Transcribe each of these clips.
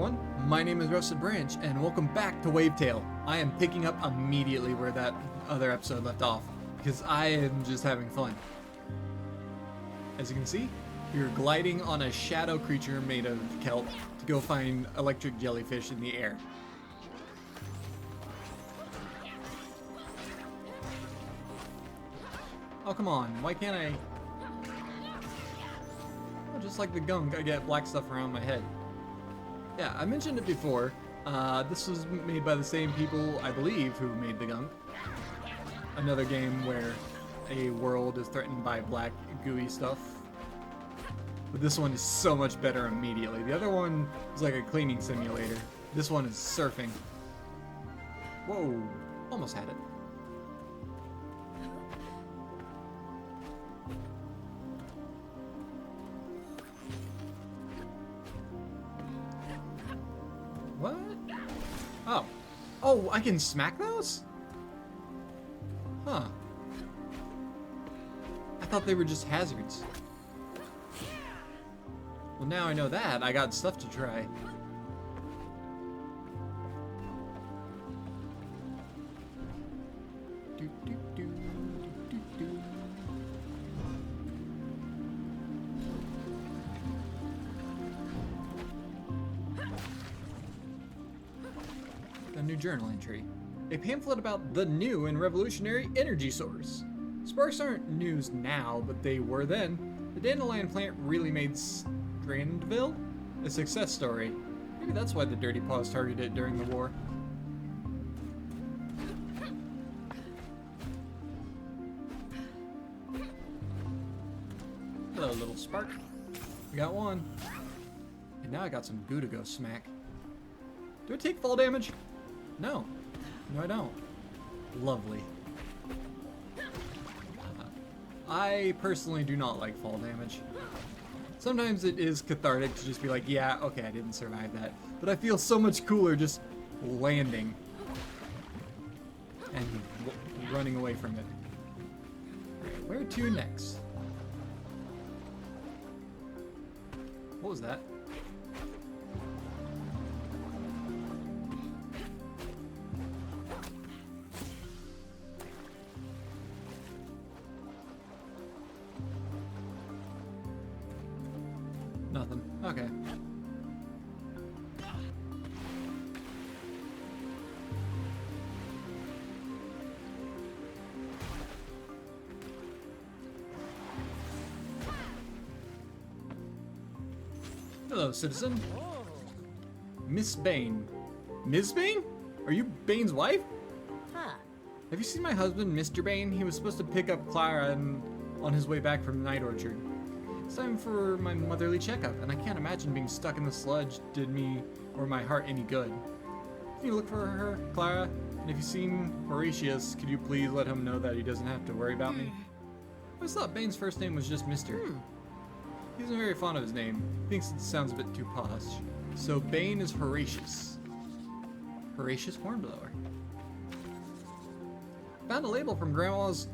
everyone, my name is Rusted Branch, and welcome back to Wavetale. I am picking up immediately where that other episode left off, because I am just having fun. As you can see, we are gliding on a shadow creature made of kelp to go find electric jellyfish in the air. Oh, come on, why can't I... Oh, just like the gunk, I get black stuff around my head. Yeah, I mentioned it before. This was made by the same people, I believe, who made the gunk. Another game where a world is threatened by black, gooey stuff. But this one is so much better immediately. The other one is like a cleaning simulator. This one is surfing. Whoa, almost had it. What? Oh. Oh, I can smack those? Huh. I thought they were just hazards. Well, now I know that. I got stuff to try. A new journal entry. A pamphlet about the new and revolutionary energy source. Sparks aren't news now, but they were then. The dandelion plant really made Strandville a success story. Maybe that's why the Dirty Paws targeted it during the war. Hello, little spark. We got one. And now I got some goo to go smack. Do I take fall damage? No. No, I don't. Lovely. I personally do not like fall damage. Sometimes it is cathartic to just be like, yeah, okay, I didn't survive that. But I feel so much cooler just landing and running away from it. Alright, where to next? What was that? Nothing. Okay. Hello, citizen. Miss Bane. Ms. Bane? Are you Bane's wife? Huh. Have you seen my husband, Mr. Bane? He was supposed to pick up Clara on his way back from the night orchard. It's time for my motherly checkup, and I can't imagine being stuck in the sludge did me or my heart any good. Can you look for her, Clara? And if you've seen Horatius, could you please let him know that he doesn't have to worry about me? I always thought Bane's first name was just Mr. He isn't very fond of his name. He thinks it sounds a bit too posh. So Bane is Horatius. Horatius Hornblower. Found a label from Grandma's...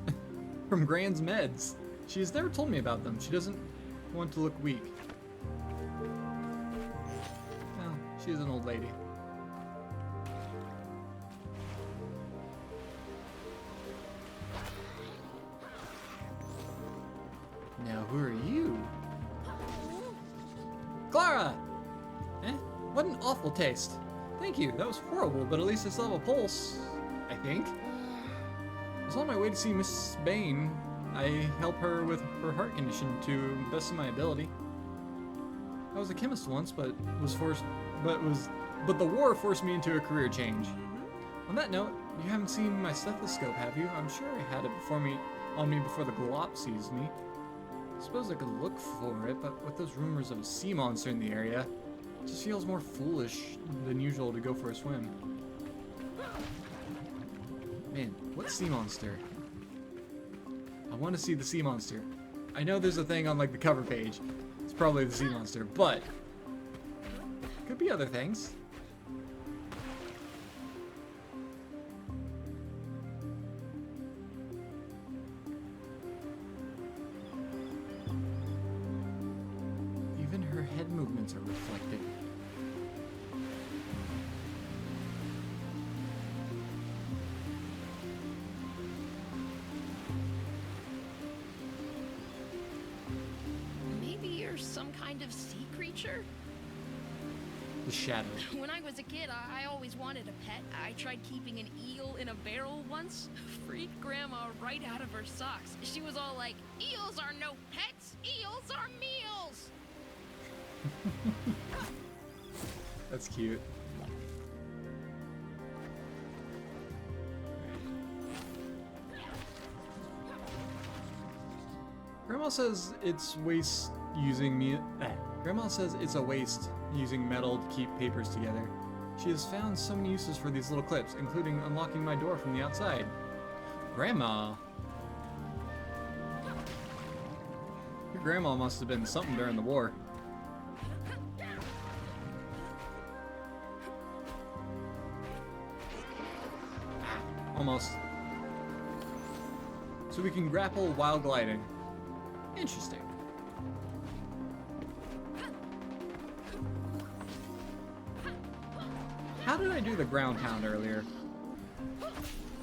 from Gran's meds. She has never told me about them. She doesn't want to look weak. Well, she's an old lady. Now, who are you? Clara! Eh? What an awful taste. Thank you, that was horrible, but at least I still have a pulse. I think. I was on my way to see Miss Bane. I help her with her heart condition to the best of my ability. I was a chemist once, but the war forced me into a career change. On that note, you haven't seen my stethoscope, have you? I'm sure I had it on me before the glop seized me. I suppose I could look for it, but with those rumors of a sea monster in the area, it just feels more foolish than usual to go for a swim. Man, what sea monster? I want to see the sea monster. I know there's a thing on like the cover page. It's probably the sea monster, but could be other things. Even her head movements are reflective. kind of sea creature? The shadow. When I was a kid, I always wanted a pet. I tried keeping an eel in a barrel once. Freaked Grandma right out of her socks. She was all like, eels are no pets, eels are meals! That's cute. Grandma says it's waste using Grandma says it's a waste using metal to keep papers together. She has found so many uses for these little clips, including unlocking my door from the outside. Grandma? Your grandma must have been something during the war. Almost. So we can grapple while gliding. Interesting. How did I do the ground pound earlier?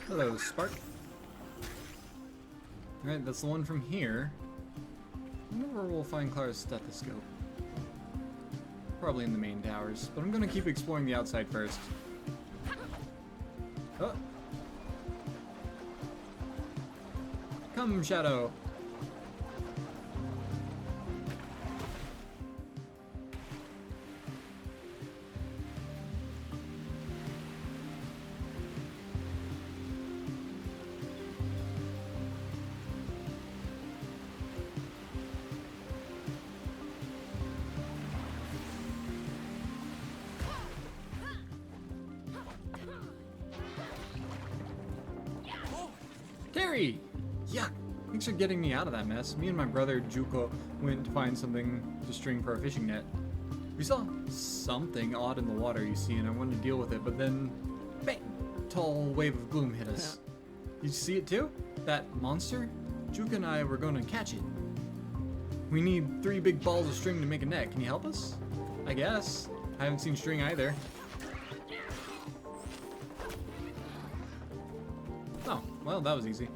Hello, Spark. Alright, that's the one from here. I wonder where we'll find Clara's stethoscope. Probably in the main towers, but I'm gonna keep exploring the outside first. Oh. Come, Shadow. Terry! Yuck! Thanks for getting me out of that mess. Me and my brother Juko went to find something to string for a fishing net. We saw something odd in the water, you see, and I wanted to deal with it, but then, bang! Tall wave of gloom hit us. Did you see it too? That monster? Juko and I were going to catch it. We need 3 big balls of string to make a net. Can you help us? I guess. I haven't seen string either. Oh, well, that was easy.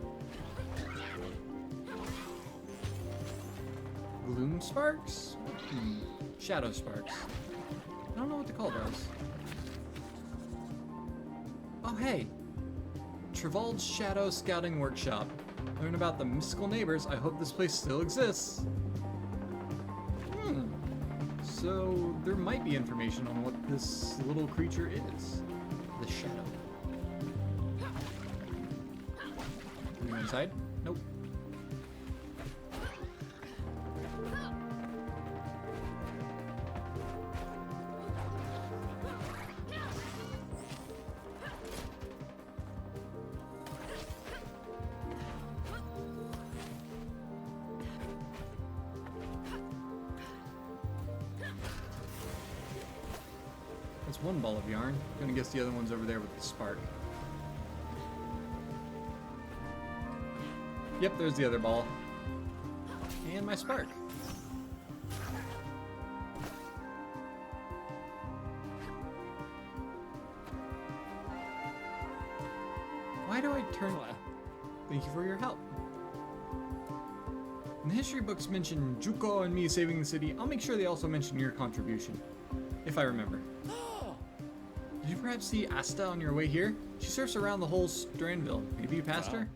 Gloom sparks? Shadow sparks. I don't know what to call those. Oh, hey! Trevald's Shadow Scouting Workshop. Learn about the mystical neighbors. I hope this place still exists. So, there might be information on what this little creature is. The Shadow. Can we go inside? Nope. That's one ball of yarn. I'm gonna guess the other one's over there with the spark. Yep, there's the other ball. And my spark. Why do I turn left? Thank you for your help. When the history books mention Juko and me saving the city, I'll make sure they also mention your contribution. If I remember. Did you perhaps see Asta on your way here? She surfs around the whole Strandville. Maybe you passed her?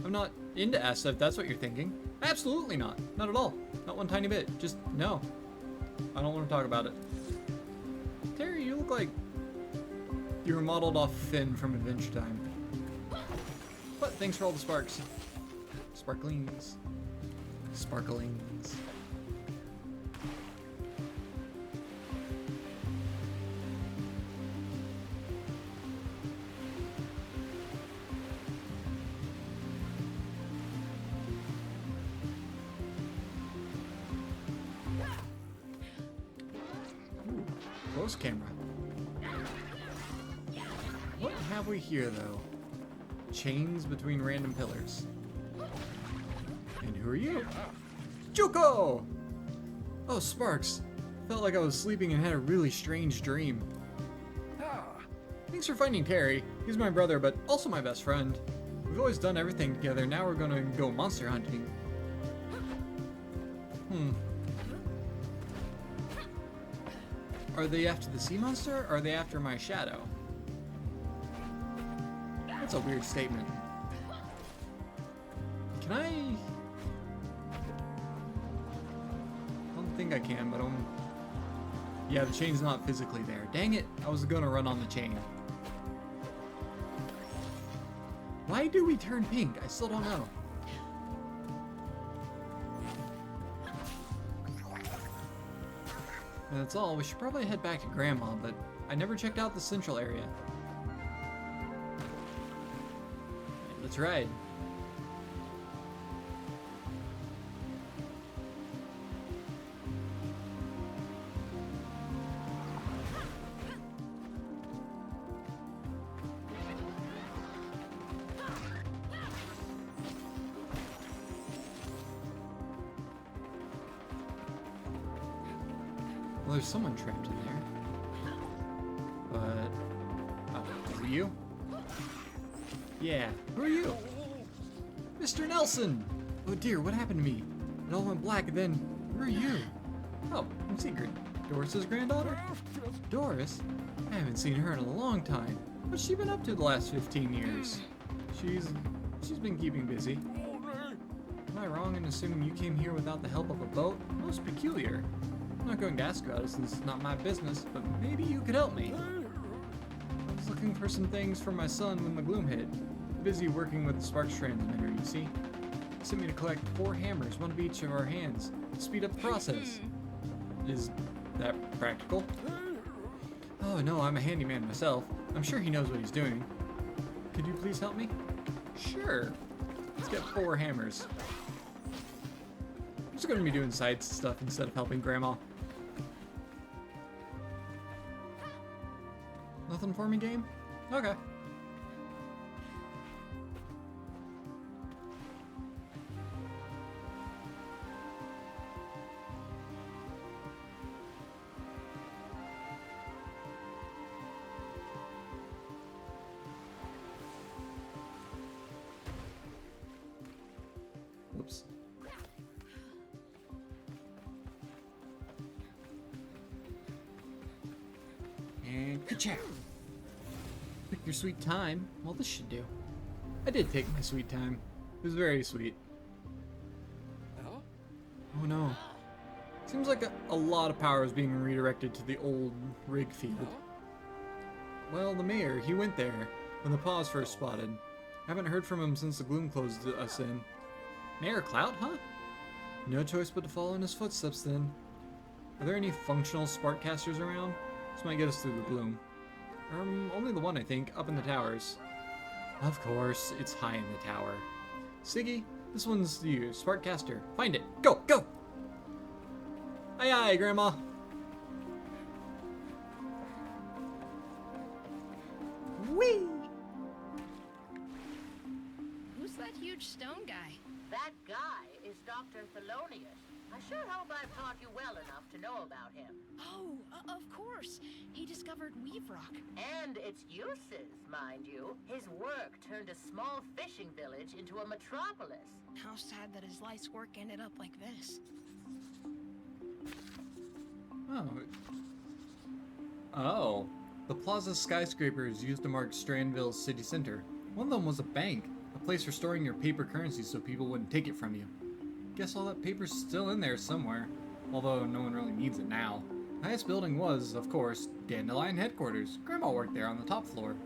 I'm not into Asta if that's what you're thinking. Absolutely not. Not at all. Not one tiny bit. Just no. I don't want to talk about it. Terry, you look like you were modeled off Finn from Adventure Time. But thanks for all the sparks. Sparklings. Sparklings. Close camera. What have we here, though? Chains between random pillars. And who are you? Juko! Oh, Sparks. Felt like I was sleeping and had a really strange dream. Thanks for finding Terry. He's my brother, but also my best friend. We've always done everything together. Now we're gonna go monster hunting. Are they after the sea monster, or are they after my shadow? That's a weird statement. Can I... don't think I can, but yeah, the chain's not physically there. Dang it, I was gonna run on the chain. Why do we turn pink? I still don't know. And that's all. We should probably head back to Grandma, but I never checked out the central area. Let's ride. Well, there's someone trapped in there. But... oh, is it you? Yeah, who are you? Mr. Nelson! Oh dear, what happened to me? It all went black and then... who are you? Oh, I'm Sigrid. Doris's granddaughter? Doris? I haven't seen her in a long time. What's she been up to the last 15 years? She's been keeping busy. Am I wrong in assuming you came here without the help of a boat? Most peculiar. I'm not going to ask about it since it's not my business, but maybe you could help me. I was looking for some things for my son when the gloom hit. Busy working with the sparks transmitter, you see. He sent me to collect 4 hammers, one of each of our hands, to speed up the process. Is that practical? Oh no, I'm a handyman myself. I'm sure he knows what he's doing. Could you please help me? Sure. Let's get 4 hammers. I'm just gonna be doing side stuff instead of helping Grandma. Nothing for me, game? Okay. Whoops. And ka-chow! Pick your sweet time. Well, this should do. I did take my sweet time. It was very sweet. Oh no. Seems like a lot of power is being redirected to the old rig field. Well, the mayor, he went there when the paws first spotted. Haven't heard from him since the gloom closed us in. Mayor Clout, huh? No choice but to follow in his footsteps then. Are there any functional sparkcasters around? This might get us through the gloom. Only the one, I think, up in the towers. Of course, it's high in the tower. Siggy, this one's you, Sparkcaster. Find it. Go, go! Aye, aye, Grandma. Whee! Who's that huge stone guy? That guy is Dr. Thelonious. I sure hope I've taught you well enough to know about him. Oh, of course. He discovered Weave Rock. And its uses, mind you. His work turned a small fishing village into a metropolis. How sad that his life's work ended up like this. Oh. Oh. The Plaza skyscrapers used to mark Strandville's city center. One of them was a bank, a place for storing your paper currency so people wouldn't take it from you. Guess all that paper's still in there somewhere, although no one really needs it now. The highest building was, of course, Dandelion headquarters. Grandma worked there on the top floor.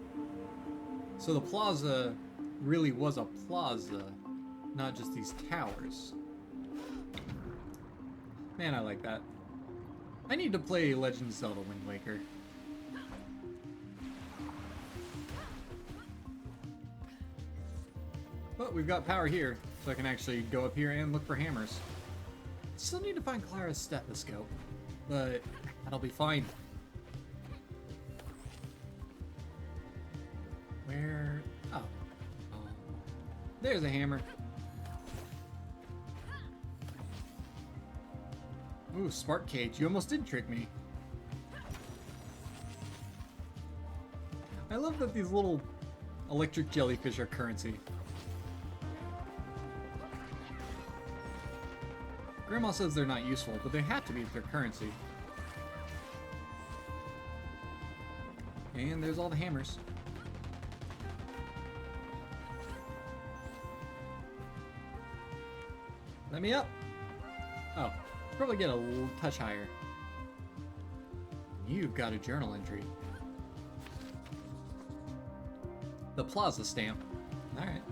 So the plaza really was a plaza, not just these towers. Man, I like that. I need to play Legend of Zelda Wind Waker. But we've got power here, so I can actually go up here and look for hammers. Still need to find Clara's stethoscope, but that'll be fine. Where? Oh. There's a hammer. Ooh, Spark Cage, you almost did trick me. I love that these little electric jellyfish are currency. Grandma says they're not useful, but they have to be if they're currency. And there's all the hammers. Let me up. Oh, probably get a little touch higher. You've got a journal entry. The Plaza stamp. Alright.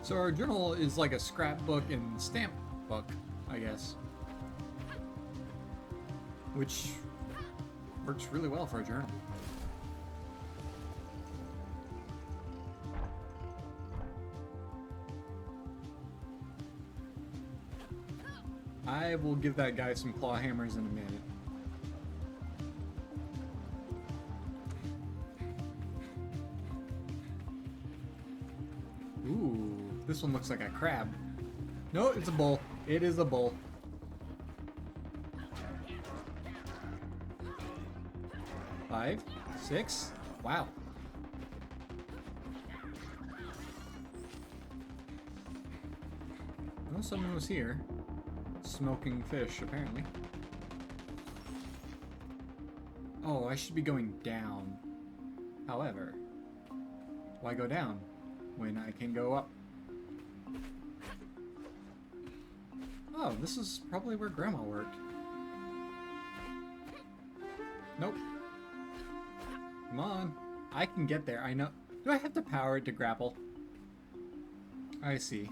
So our journal is like a scrapbook and stamp book, I guess. Which works really well for a journal. I will give that guy some claw hammers in a minute. Ooh, this one looks like a crab. No, it's a bull. It is a bull. Five, six. Wow. Well, someone was here. Smoking fish, apparently. Oh, I should be going down. However, why go down when I can go up? Oh, this is probably where Grandma worked. Nope. Come on. I can get there, I know. Do I have to power it to grapple? I see.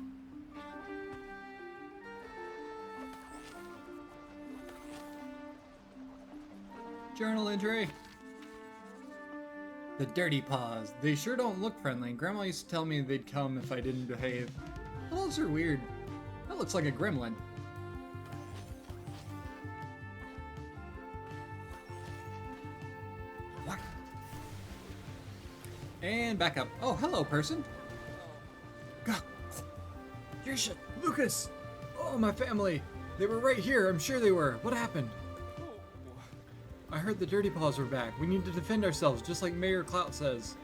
Journal entry. The Dirty Paws. They sure don't look friendly. Grandma used to tell me they'd come if I didn't behave. Those are weird. That looks like a gremlin. What? And back up. Oh, hello, person. Yrsha, Lucas. Oh, my family. They were right here. I'm sure they were. What happened? I heard the Dirty Paws were back. We need to defend ourselves, just like Mayor Clout says.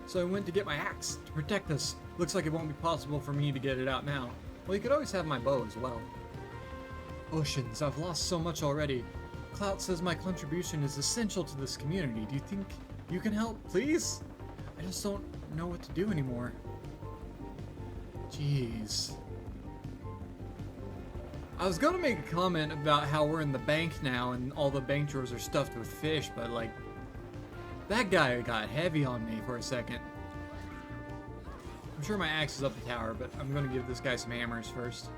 So I went to get my axe to protect us. Looks like it won't be possible for me to get it out now. Well, you could always have my bow as well. Oceans, I've lost so much already. Clout says my contribution is essential to this community. Do you think you can help, please? I just don't know what to do anymore. Jeez. I was gonna make a comment about how we're in the bank now and all the bank drawers are stuffed with fish, but like, that guy got heavy on me for a second. I'm sure my axe is up the tower, but I'm gonna give this guy some hammers first.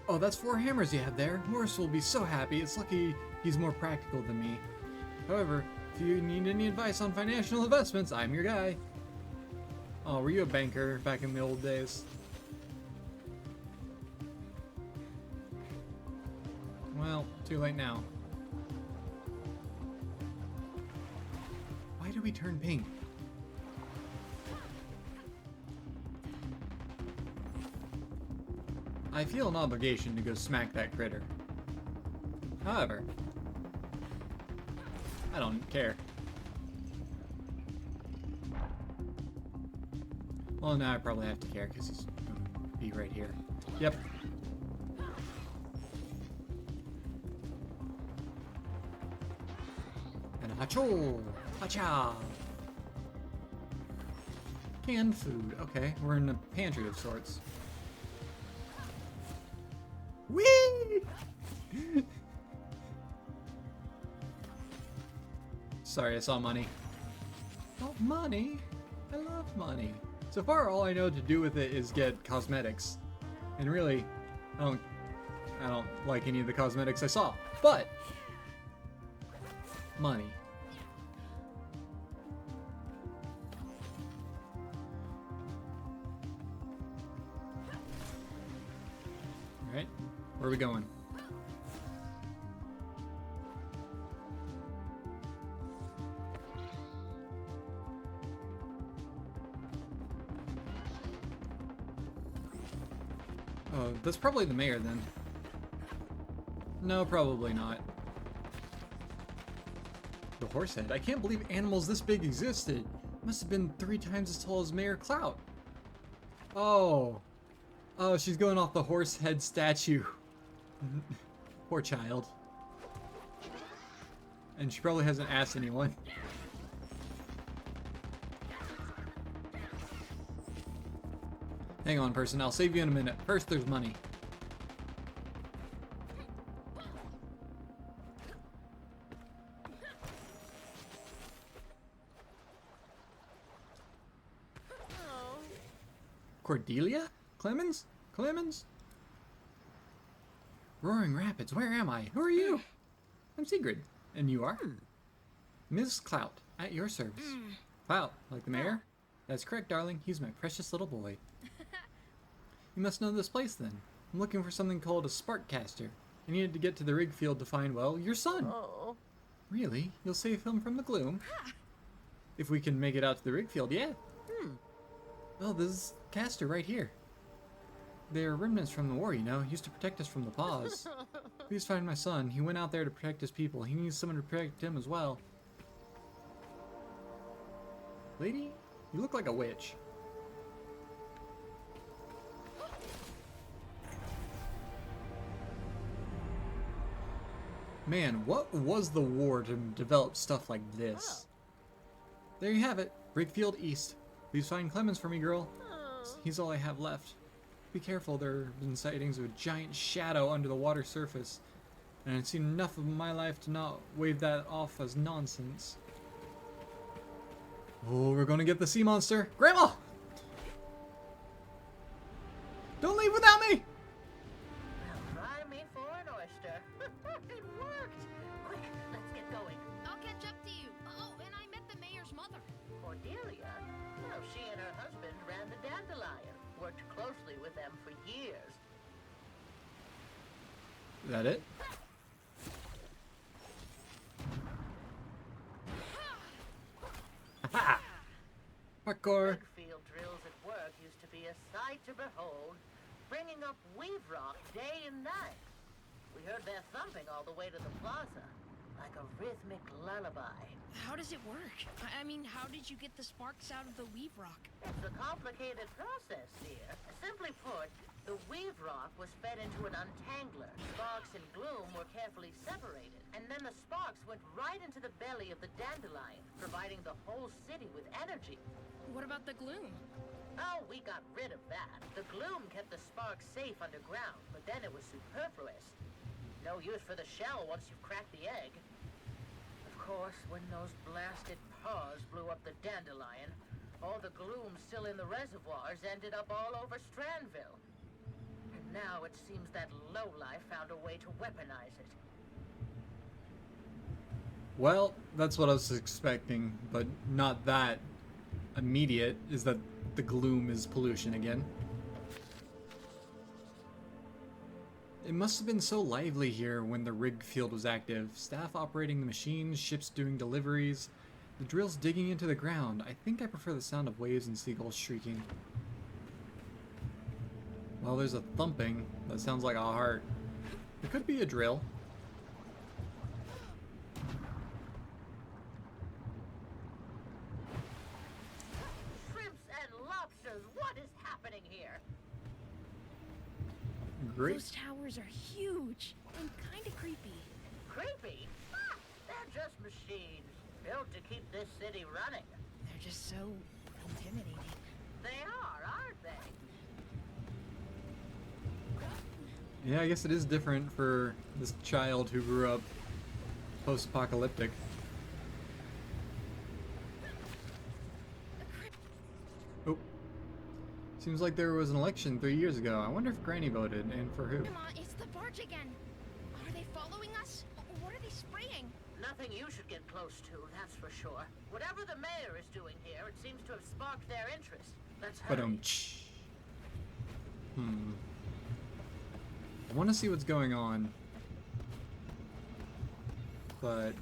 Oh, that's 4 hammers you have there. Morris will be so happy. It's lucky he's more practical than me. However, if you need any advice on financial investments, I'm your guy. Oh, were you a banker back in the old days? Well, too late now. Why do we turn pink? I feel an obligation to go smack that critter. However, I don't care. Well, now I probably have to care because he's going to be right here. Yep. And a hacho! Hacha! Canned food. Okay, we're in a pantry of sorts. Whee! Sorry, I saw money. Oh, money? I love money. So far, all I know to do with it is get cosmetics. And really, I don't like any of the cosmetics I saw. But money. All right, where are we going? Oh, that's probably the mayor then. No, probably not. The horse head. I can't believe animals this big existed. Must have been 3 times as tall as Mayor Clout. Oh. Oh, she's going off the horse head statue. Poor child. And she probably hasn't asked anyone. Hang on, person. I'll save you in a minute. First, there's money. Cordelia? Clemens? Clemens? Roaring Rapids, where am I? Who are you? I'm Sigrid. And you are? Ms. Clout, at your service. Clout, like the mayor? That's correct, darling. He's my precious little boy. You must know this place, then. I'm looking for something called a spark caster. I needed to get to the rig field to find, well, your son. Oh. Really? You'll save him from the gloom? If we can make it out to the rig field, yeah. Well, this is caster right here. They're remnants from the war, you know, used to protect us from the paws. Please find my son. He went out there to protect his people. He needs someone to protect him as well. Lady, you look like a witch. Man, what was the war to develop stuff like this? There you have it. Brickfield East. Please find Clemens for me, girl. He's all I have left. Be careful, there have been sightings of a giant shadow under the water surface, and I've seen enough of my life to not wave that off as nonsense. Oh, we're gonna get the sea monster. Grandma! Don't leave without me! Well, try me for an oyster. It worked! Quick, let's get going. I'll catch up to you. Oh, and I met the mayor's mother. Cordelia? Well, she and her husband ran the Dandelion. Worked closely with them for years. Is that it? Ha! Parkour. Field drills at work used to be a sight to behold, bringing up weave rock day and night. We heard their thumping all the way to the plaza, like a rhythmic lullaby. How does it work? I mean, how did you get the sparks out of the weave rock? It's a complicated process, dear. Simply put, the weave rock was fed into an untangler. Sparks and gloom were carefully separated, and then the sparks went right into the belly of the dandelion, providing the whole city with energy. What about the gloom? Oh, we got rid of that. The gloom kept the sparks safe underground, but then it was superfluous. No use for the shell once you've cracked the egg. Of course, when those blasted paws blew up the dandelion, all the gloom still in the reservoirs ended up all over Strandville. And now it seems that lowlife found a way to weaponize it. Well, that's what I was expecting, but not that immediate, is that the gloom is pollution again. It must have been so lively here when the rig field was active. Staff operating the machines, ships doing deliveries, the drills digging into the ground. I think I prefer the sound of waves and seagulls shrieking. Well, there's a thumping. That sounds like a heart. It could be a drill. Shrimps and lobsters, what is happening here? Great. Those towers are huge and kind of creepy. Creepy? Ah, they're just machines, built to keep this city running. They're just so intimidating. They are, aren't they? Yeah, I guess it is different for this child who grew up post-apocalyptic. Oh. Seems like there was an election 3 years ago. I wonder if Granny voted, and for who? Come on, it's the barge again. Are they following us? What are they spraying? Nothing you should get close to, that's for sure. Whatever the mayor is doing here, it seems to have sparked their interest. Let's hurry. I want to see what's going on, but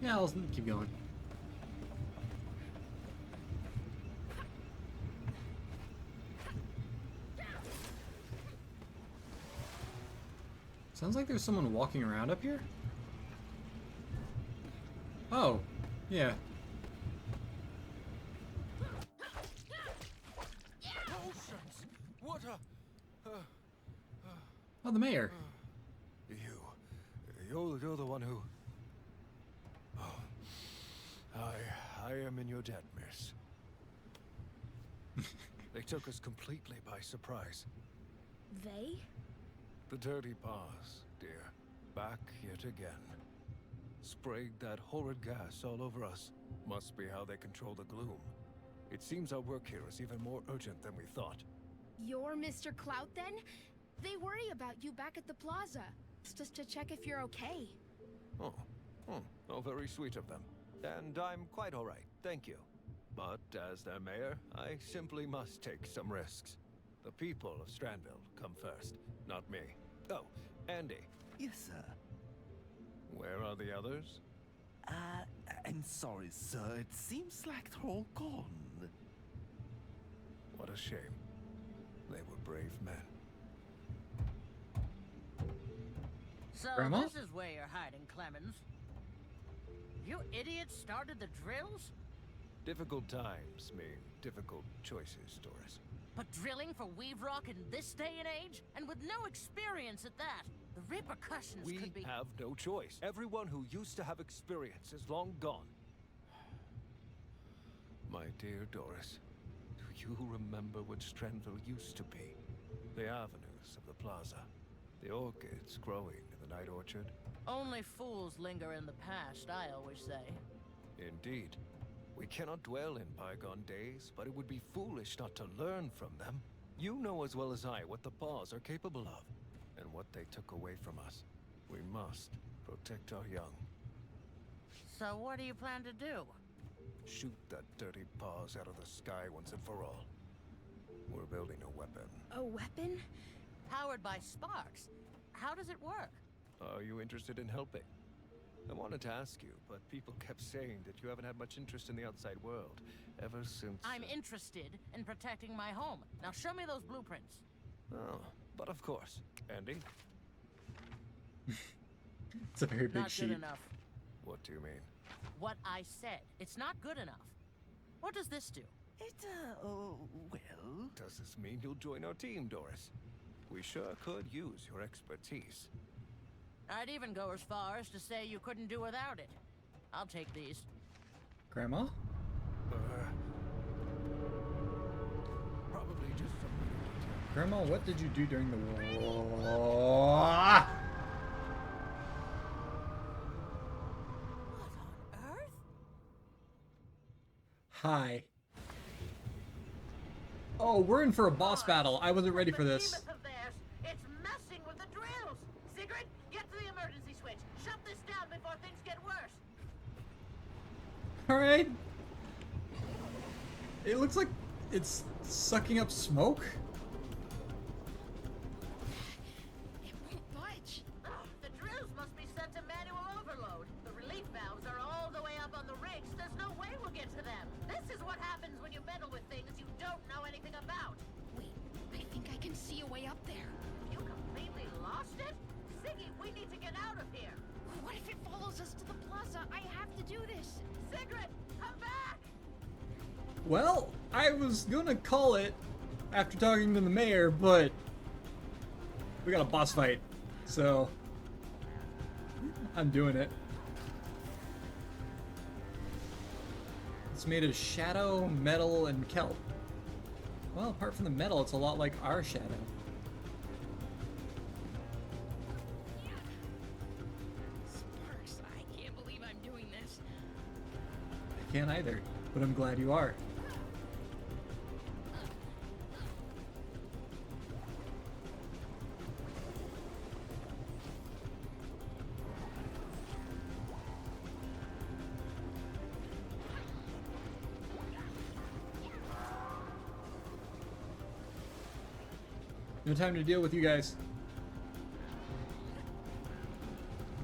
yeah, I'll keep going. Sounds like there's someone walking around up here. Oh, yeah. Potions! What a... Oh, the mayor. You're the one who... Oh, I am in your debt, miss. They took us completely by surprise. They? The dirty paws, dear. Back yet again. Sprayed that horrid gas all over us. Must be how they control the gloom. It seems our work here is even more urgent than we thought. You're Mr. Clout, then? They worry about you back at the plaza. It's just to check if you're okay. Oh, very sweet of them. And I'm quite all right, thank you. But as their mayor, I simply must take some risks. The people of Strandville come first, not me. Oh, Andy. Yes, sir. Where are the others? I'm sorry, sir. It seems like they're all gone. What a shame. They were brave men. So Grandma? this is where you're hiding, Clemens. You idiots started the drills? Difficult times mean difficult choices, Doris. But drilling for Weave Rock in this day and age? And with no experience at that? The repercussions We could be... have no choice. Everyone who used to have experience is long gone. My dear Doris, do you remember what Strandville used to be? The avenues of the plaza. The orchids growing in the night orchard. Only fools linger in the past, I always say. Indeed. We cannot dwell in bygone days, but it would be foolish not to learn from them. You know as well as I what the Paws are capable of, and what they took away from us. We must protect our young. So what do you plan to do? Shoot that dirty Paws out of the sky once and for all. We're building a weapon. A weapon? Powered by sparks. How does it work? Are you interested in helping? I wanted to ask you, but people kept saying that you haven't had much interest in the outside world ever since... I'm interested in protecting my home. Now show me those blueprints. Oh, but of course. Andy? It's a very big Not sheet. good enough. What do you mean? What I said. It's not good enough. What does this do? Well... Does this mean you'll join our team, Doris? We sure could use your expertise. I'd even go as far as to say you couldn't do without it. I'll take these. Grandma? Probably just some little detail. Grandma, what did you do during the war? What on earth? Hi. Oh, we're in for a boss battle. I wasn't ready for this. Behemoth of theirs. It's messing with the drills. Sigrid, get to the emergency switch. Shut this down before things get worse. Alright. It looks like it's sucking up smoke. It won't budge. Ugh, the drills must be set to manual overload. The relief valves are all the way up on the rigs. There's no way we'll get to them. This is what happens when you meddle with things you don't know anything about. Wait, I think I can see a way up there. You completely lost it? Siggy, we need to get out of here. What if it follows us to the plaza? I have to do this. Sigrid, come back! Well, I was gonna call it after talking to the mayor, but we got a boss fight, so I'm doing it. It's made of shadow, metal, and kelp. Well, apart from the metal, it's a lot like our shadow. Sparks, I can't believe I'm doing this. I can't either, but I'm glad you are. No time to deal with you guys.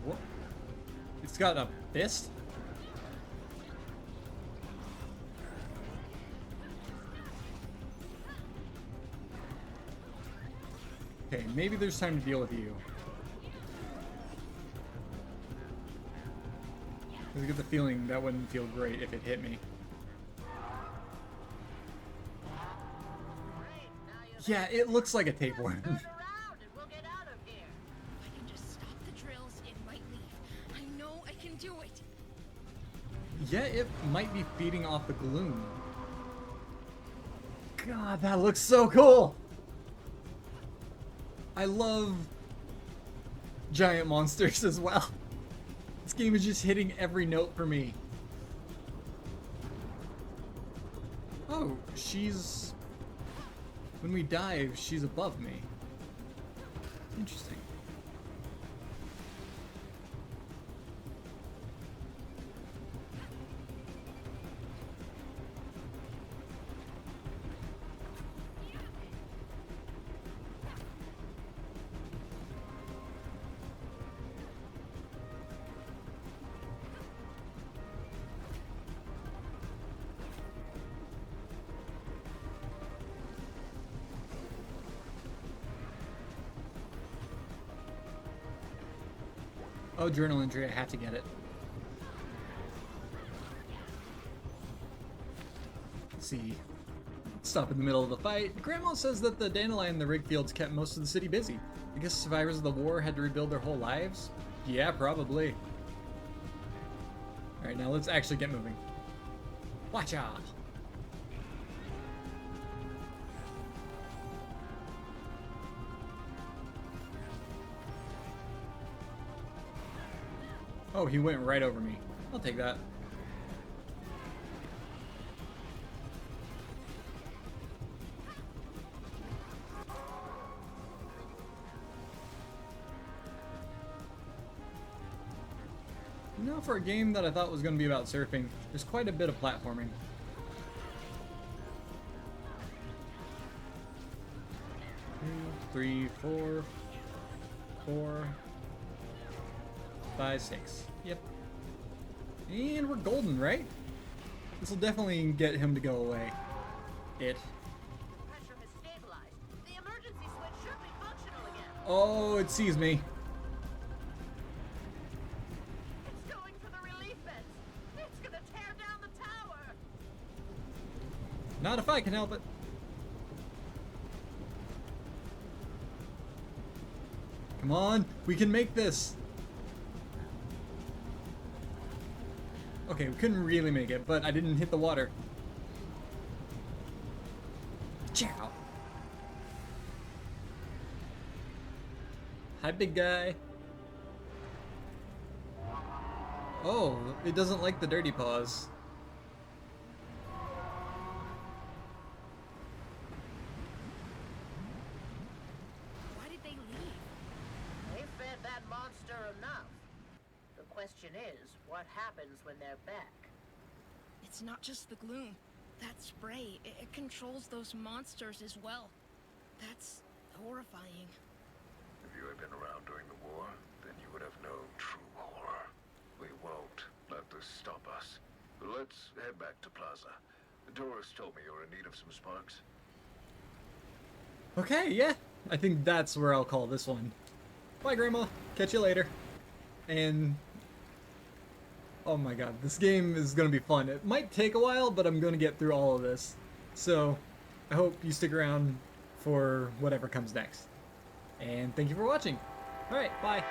What? It's got a fist? Okay, maybe there's time to deal with you. I get the feeling that wouldn't feel great if it hit me. Great, now you've Yeah, it looks like a tapeworm. turn around and we'll get out of here. If I can just stop the drills, it might leave. I know I can do it. Yeah, it might be feeding off the gloom. God, that looks so cool! I love giant monsters as well. This game is just hitting every note for me. Oh, she's... When we dive, she's above me. Interesting. Oh, journal entry, I have to get it. Let's see. Stop in the middle of the fight. Grandma says that the dandelion and the rig fields kept most of the city busy. I guess survivors of the war had to rebuild their whole lives? Yeah, probably. Alright, now let's actually get moving. Watch out! Oh, he went right over me. I'll take that. You know, for a game that I thought was going to be about surfing, there's quite a bit of platforming. 2, 3, 4, 4, 5, 6. Yep. And we're golden, right? This will definitely get him to go away. It. Pressure has stabilized. The emergency switch should be functional again. Oh, it sees me. It's going for the relief vents. It's gonna tear down the tower. Not if I can help it. Come on, we can make this. Okay, we couldn't really make it, but I didn't hit the water. Ciao. Hi, big guy. Oh, it doesn't like the dirty paws. Why did they leave? They fed that monster enough. The question is, what happens when they're back? It's not just the gloom. That spray, it controls those monsters as well. That's horrifying. If you had been around during the war, then you would have known true horror. We won't let this stop us. But let's head back to Plaza. Doris told me you were in need of some sparks. Okay, yeah. I think that's where I'll call this one. Bye, Grandma. Catch you later. And... oh my god, this game is going to be fun. It might take a while, but I'm going to get through all of this. So, I hope you stick around for whatever comes next. And thank you for watching. Alright, bye.